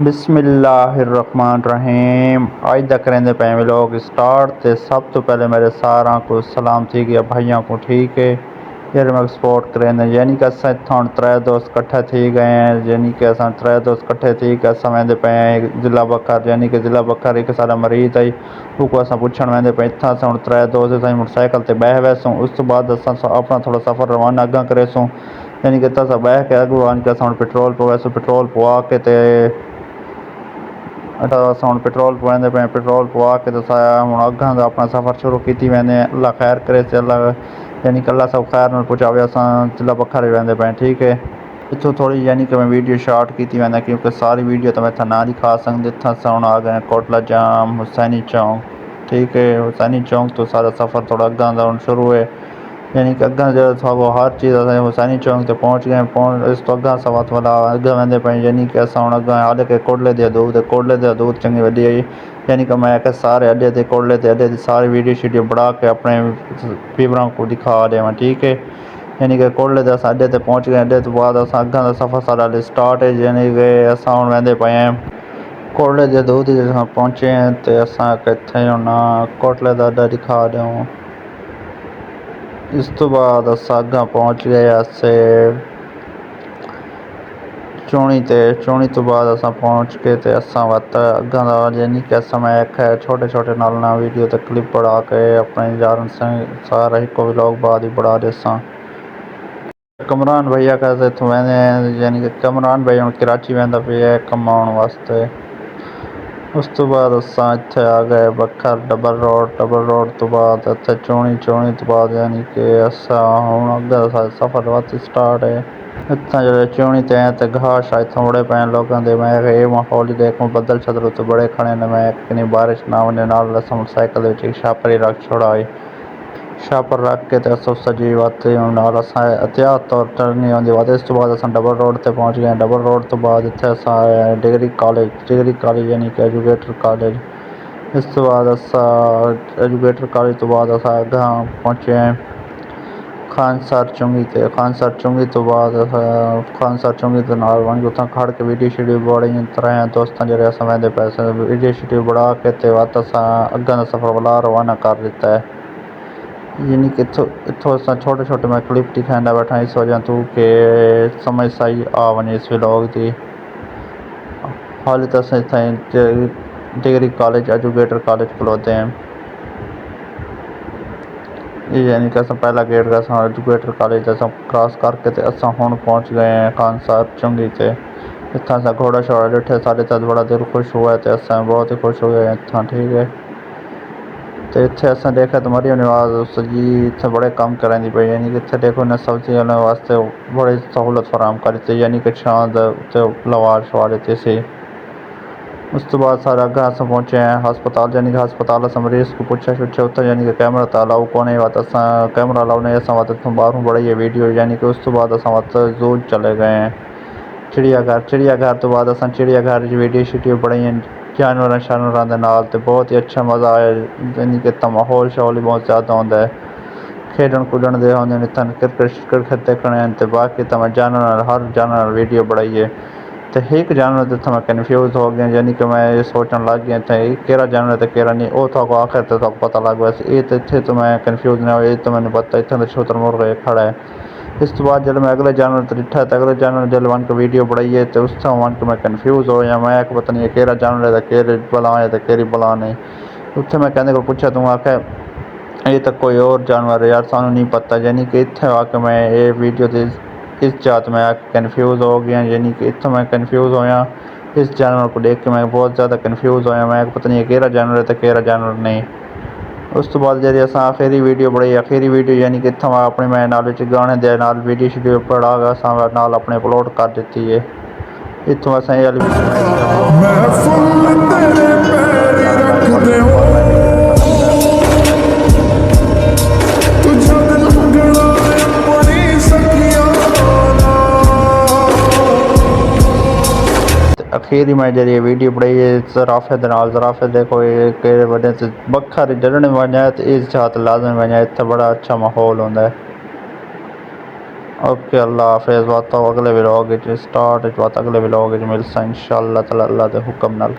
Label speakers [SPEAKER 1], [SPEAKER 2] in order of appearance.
[SPEAKER 1] बिस्मिल्लाहिर्रहमानिर्रहीम। आज तक करेंदे पे व्लॉग स्टार्ट ते सब तो पहले मेरे सारा को सलाम थी गया भाइयों को। ठीक है यार मैं सपोर्ट करेंदे यानी कि अस इतों त्रै दोस्त कट्ठे थी गए हैं। यानी कि अस त्रै दोस्त कट्ठे थी के अस वेंदे पे जिला बकर यानी कि जिला बकर एक सारा मरीज आई उसको अस पुछण वेंदे पे। इतना अस त्रै दोस्त अस मोटरसाइकिल ते बह वैसूँ। उस तो बाद अस अपना थोड़ा सफ़र रवाना अग्गा करेसूँ। यानी कि तस बह के अगू आन के अस पेट्रोल पवैसूँ। पेट्रोल पवा के ते अस हम पेट्रोल पवाते पे पेट्रोल पवा के तो हम अग्गा अपना सफ़र शुरू की वैने। अल्लाह खैर करे से अल्लाह यानी कि अल्लाह सब खैर में पहुँचावे। अस जिला बखर वेंदे पे। ठीक है इतों थोड़ी यानी कि मैं वीडियो शॉर्ट की वैना क्योंकि सारी वीडियो तो मैं इतना ना दिखा सकते। इतना अस हम आ गए कोटला जाम हुसैनी चौक। ठीक है हुसैनी चौक तो सारा सफ़र थोड़ा अग्गा शुरू है। यानी कि अग्गा जो था वो हर चीज़ हुसैनी चौक तक पहुँच गए। इस तो अग्गा सवात वाला अग्गा वेंदे पे यानी कि अस हम अग्गा आले के कोटले दे दूध चंगी वड्डी आई। यानी कि मैं के सारे अड्डे ते कोटले ते अड्डे सारी वीडियो शीडियो बढ़ा के अपने व्यूअरां को दिखा देवां। ठीक है यानी कि कोटले ते अस अड्डे ते पहुँच गए। अड्डे तो बाद अस अग्गा दा सफ़र सारा स्टार्ट है। यानी कि अस हम वेंदे पे हैं कोटले दे दूध पहुँचे हैं तो अस इत्थे होना कोटले दा अड्डा दिखा दूँ। इस तो बाद अस अग्गा पहुँच गए अस चौनी तो बाद अस पहुँच के ते अस वत अग्गा दा यानी कि अस मैं एक छोटे छोटे नाल वीडियो ते क्लिप बढ़ा के अपने यार सारा ही को व्लॉग बाद ही बढ़ा देसा। कमरान भैया कैसे इतों वेंदे यानी कि कमरान भैया हूँ कराची वेंदा पे है कमाउण वास्ते। उस तो बाद अस इत्थे आ गए बखर डबल रोड तो बाद इत्थे चौनी तो बाद यानी कि अस हुण अग्गे दा सफ़र वत स्टार्ट है। इतना जो चौनी ते हैं तो घाह शाह इतों बड़े पे लोगों के। मैं ये माहौल देखूँ बदल छदर तो बड़े खड़े ने। मैं कितनी बारिश ना होने नाल अस मोटरसाइकिल छापर ही रख छोड़ाई। छापर रख के तो अस सजी वत नाल अस एहतियात तौर टर्नी आंदी बात। इस तो बाद अस डबल रोड ते पहुँच गए। डबल रोड तो बाद इत्थे अस डिग्री कॉलेज यानी कि एजुकेटर कॉलेज। इस तो बाद अस एजुकेटर कॉलेज तो बाद अस अग्गा पहुँचे हैं खानसर चुंगी तो बाद खानसर चुंगी तो नाल वन उत्थां खड़ के वीडियो शीडियो बड़ी त्रै दोस्तां जेह्ड़े अस वेंदे पैसे वीडियो शीडियो बढ़ा के ते वत अस अग्गां दा सफ़र वाला रवाना कर दिता है। यानी कि इत्थों अस छोटे छोटे मैं क्लिप दिखांदा बैठा इस वजह तो कि समझ सही आ वञे इस व्लॉग दी। हाली तो अस इत्थें डिग्री कॉलेज एजुकेटर कॉलेज खलोते हैं। यानी कि अस पहला गेट का अस एजुकेटर कॉलेज अस क्रॉस करके ते अस हुण पहुँच गए हैं खानसर चुंगी ते। इत्थां अस घोड़ा शोड़ा डिठे साढ़े तक बड़ा दिल खुश हुआ तो अस बहुत ही खुश हुए इत्थां। ठीक है तो इत्थे अस देखा तो मरी नवाज जी इत्थे बड़े कम करें दी पे। यानी कि इत्थे देखो ने सब्जी वास्ते बड़ी सहूलत फराम करी थी। यानी कि छां लवार शवार दी सी। उस तो बाद सारा अग्गा अस पहुँचे हैं हस्पताल। यानी कि हस्पताल अस मरीज को पूछा शुछा उत्थे यानी कि कैमरा तो अलाउ कौन वत अस कैमरा अलाउ नहीं अस वत इतों बाहरों बड़ी है वीडियो। यानी कि उस तो बाद अस वत जू चले गए हैं चिड़ियाघर तो बाद अस चिड़ियाघर वीडियो शीडियो बड़ी जानवर शानवरां दे नाल ते बहुत ही अच्छा मज़ा आया। यानी कि इतना माहौल शहौल ही बहुत ज़्यादा होंदा है। खेडन कुदन दे होंदे इत्थां क्रिकेट देखने ते बाकी तो मैं जानवर हर जानवर वीडियो बढ़ाई है। तो एक जानवर तो इत्थों मैं कन्फ्यूज़ हो गया। यानी कि मैं ये सोचने लग गया इत्थे केह्ड़ा जानवर तो केह्ड़ा नहीं वो तो आखिर तो पता लग वैसे ये तो इत्थे तो मैं कन्फ्यूज़ नहीं हो ये तो मैंने पता इत्थे तो शुतुरमुर्ग खड़ा है। इस तो बाद जब मैं अगले जानवर तो डिठा तो अगले जानवर जल वन के वीडियो बढ़ाई है तो उस वन के मैं कन्फ्यूज़ हो या मैं पता नहीं केह्ड़ा जानवर है केह्ड़ी बला है तो केह्ड़ी बला नहीं। उत्थे मैं कहने को पूछा तू आखे ये तो कोई और जानवर है यार सानू नहीं पता। यानी कि इत्थे आके मैं ये वीडियो इस जात में आके कन्फ्यूज़ हो गया। यानी कि इत्थों मैं कन्फ्यूज़ होया इस जानवर को देख के मैं बहुत ज़्यादा कन्फ्यूज़ होया। मैं पता नहीं केह्ड़ा जानवर है तो केह्ड़ा जानवर नहीं। उस तो बाद जी अस आखिरी वीडियो बनाई आखिरी वीडियो यानी कि इत्थों अपने मैं नाल गाने दे नाल वीडियो शीडियो पढ़ा अस नाल अपने अपलोड कर दी है। इत्थों अस ये वाली अखीरी मैं जी वीडियो बनाई है ज़राफे ज़राफे देखो के वजह से बखर जड़ने वञा तो इस जात लाजमी वञा इतना बड़ा अच्छा माहौल होंदा है। ओके अल्लाह हाफिज़। बात अगले व्लॉग स्टार्ट बात अगले व्लॉग मिलसा इंशाअल्लाह ताला अल्लाह दे हुक्म नाल।